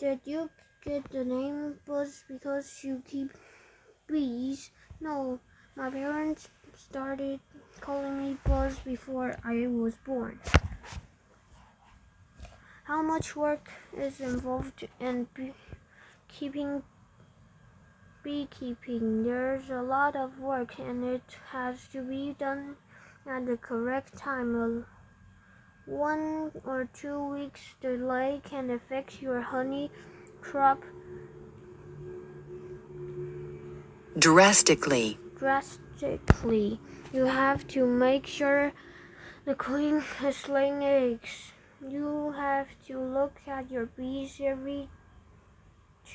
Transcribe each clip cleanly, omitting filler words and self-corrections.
Did you get the name Buzz because you keep bees? No, my parents started calling me Buzz before I was born. How much work is involved in beekeeping? There's a lot of work and it has to be done at the correct time. A 1 or 2 weeks delay can affect your honey crop drastically. You have to make sure the queen is laying eggs. You have to look at your bees every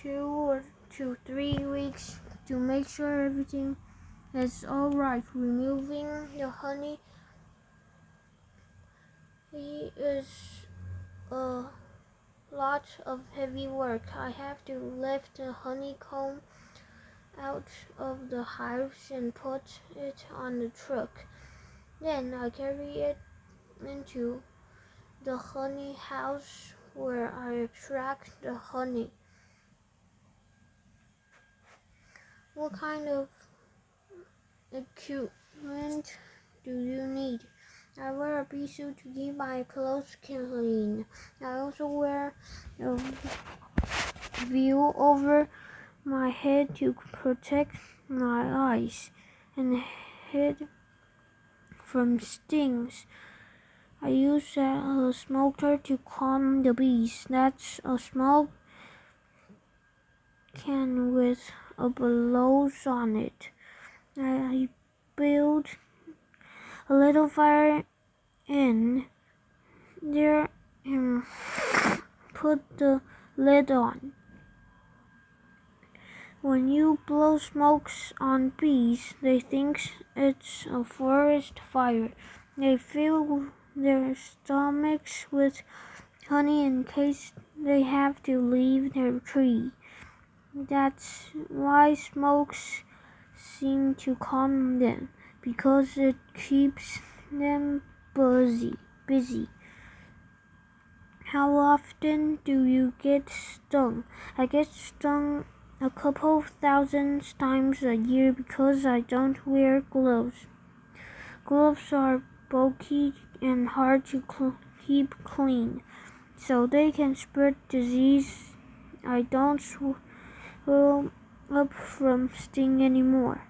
2 to 3 weeks to make sure everything is all right. Removing the honey is a lot of heavy work. I have to lift the honeycomb out of the hives and put it on the truck. Then I carry it into the honey house where I extract the honey. What kind of equipment do you need? I wear a bee suit to keep my clothes clean. I also wear a veil over my head to protect my eyes and head from stings. I use a smoker to calm the bees. That's a small can with a bellows on it. I build a little fire in there and put the lid on. When you blow smokes on bees, they think it's a forest fire. They fill their stomachs with honey in case they have to leave their tree. That's why smokes seem to calm them, because it keeps them busy. How often do you get stung? I get stung a couple thousand times a year because I don't wear gloves. Gloves are bulky and hard to keep clean, so they can spread disease. I don't swell up from sting anymore,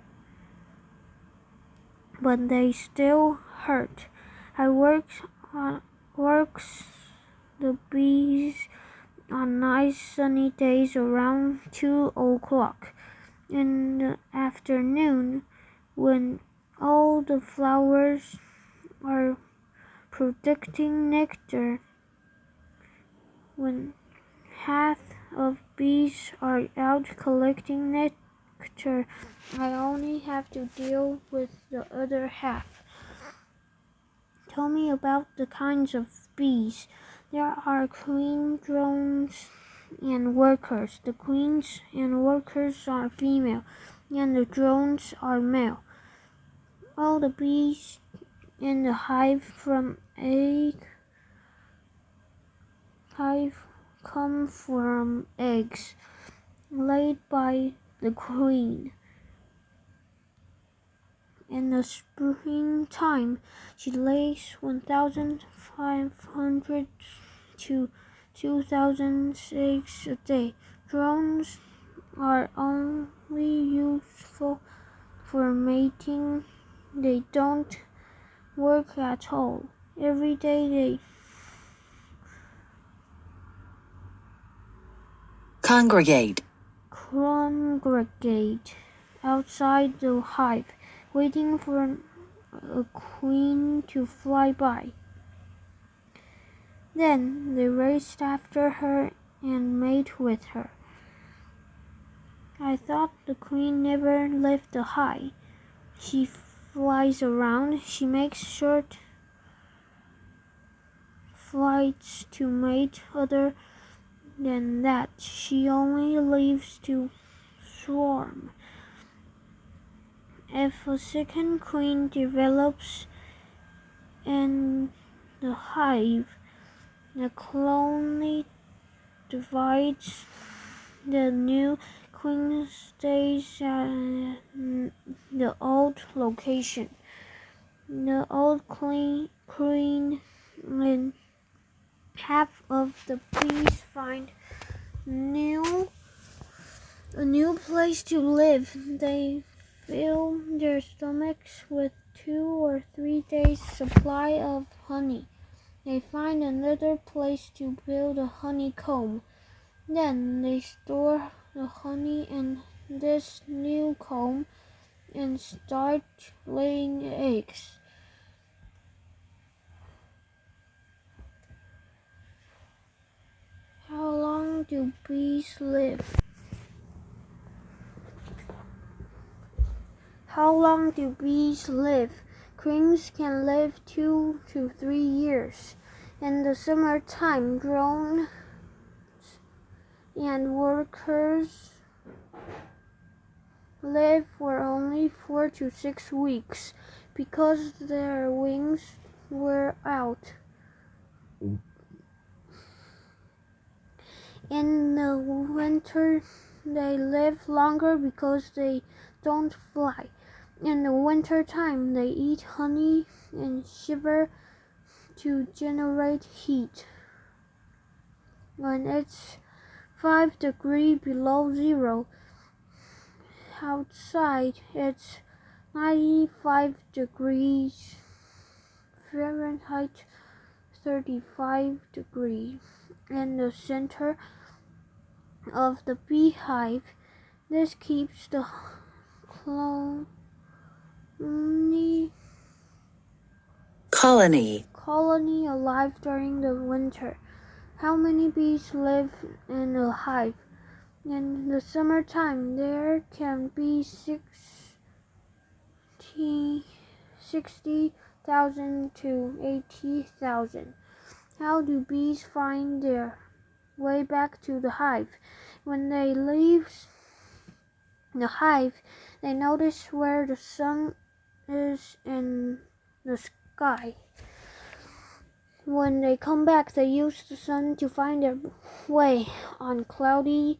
but they still hurt. I works the bees on nice sunny days around 2 o'clock in the afternoon when all the flowers are producing nectar. When half of bees are out collecting nectar, I only have to deal with the other half. Tell me about the kinds of bees. There are queen drones and workers. The queens and workers are female, and the drones are male. All the bees in the hive come from eggs laid by the queen. In the springtime, she lays 1,500 to 2,000 eggs a day. Drones are only useful for mating. They don't work at all. Every day they Congregate outside the hive, waiting for a queen to fly by. Then they race after her and mate with her. I thought the queen never left the hive. She flies around. She makes short flights to mate. Other than that, she only leaves to swarm. If a second queen develops in the hive, the colony divides. The new queen stays at the old location. The old queen and half of the bees find a new place to live. They fill their stomachs with 2 or 3 days' supply of honey. They find another place to build a honeycomb. Then they store the honey in this new comb and start laying eggs. How long do bees live? How long do bees live? Queens can live 2 to 3 years. In the summertime, drones and workers live for only 4 to 6 weeks because their wings wear out. In the winter, they live longer because they don't fly. In the winter time, they eat honey and shiver to generate heat. When it's 5 degrees below zero outside, it's 95 degrees Fahrenheit, 35 degrees. In the center of the beehive, this keeps the colony alive during the winter. How many bees live in a hive? In the summertime, there can be 60,000 to 80,000. How do bees find their way back to the hive? When they leave the hive, they notice where the sun is in the sky. When they come back, they use the sun to find their way on cloudy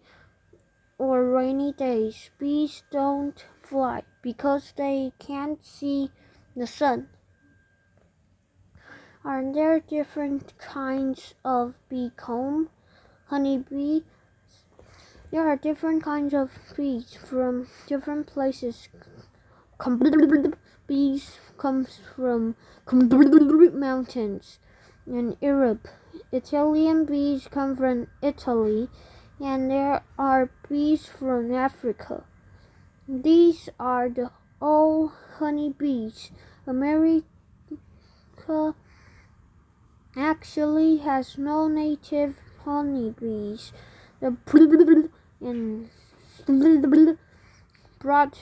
or rainy days. Bees don't fly because they can't see the sun. Are there different kinds of bee comb? Honeybee. There are different kinds of bees from different places. Bees comes from mountains in Europe. Italian bees come from Italy, and there are bees from Africa. These are the all honeybees. America actually has no native honeybees. The and brought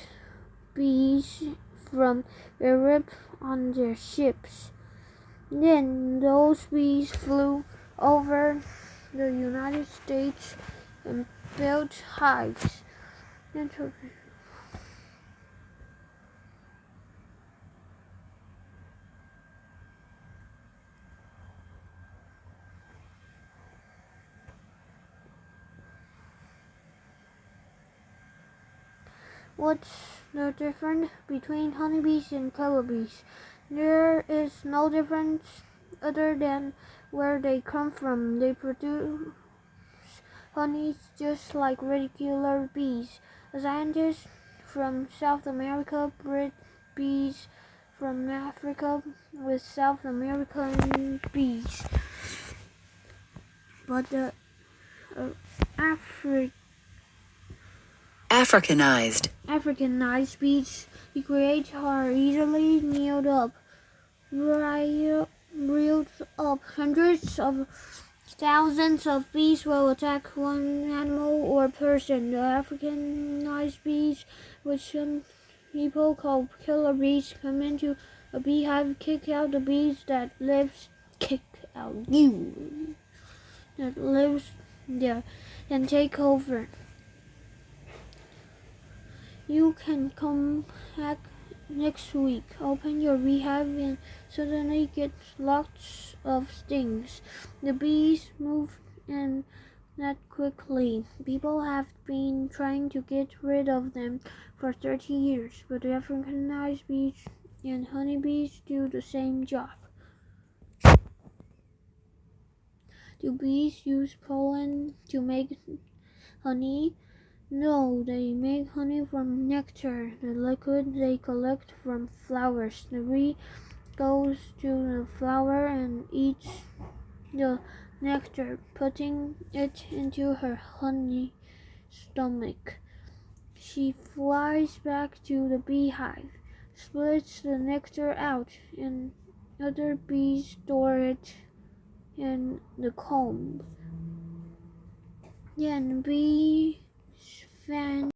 bees from Europe on their ships. Then those bees flew over the United States and built hives. What's the difference between honeybees and killer bees? There is no difference other than where they come from. They produce honey just like regular bees. A scientist from South America bred bees from Africa with South American bees. But the Africanized bees he creates are easily nailed up, reeled up. Hundreds of thousands of bees will attack one animal or person. The Africanized bees, which some people call killer bees, come into a beehive, kick out the bees that lives there, and take over. You can come back next week. Open your beehive and suddenly get lots of stings. The bees move and that quickly. People have been trying to get rid of them for 30 years, but Africanized bees and honeybees do the same job. Do bees use pollen to make honey? No, they make honey from nectar, the liquid they collect from flowers. The bee goes to the flower and eats the nectar, putting it into her honey stomach. She flies back to the beehive, splits the nectar out, and other bees store it in the comb. Then bees fan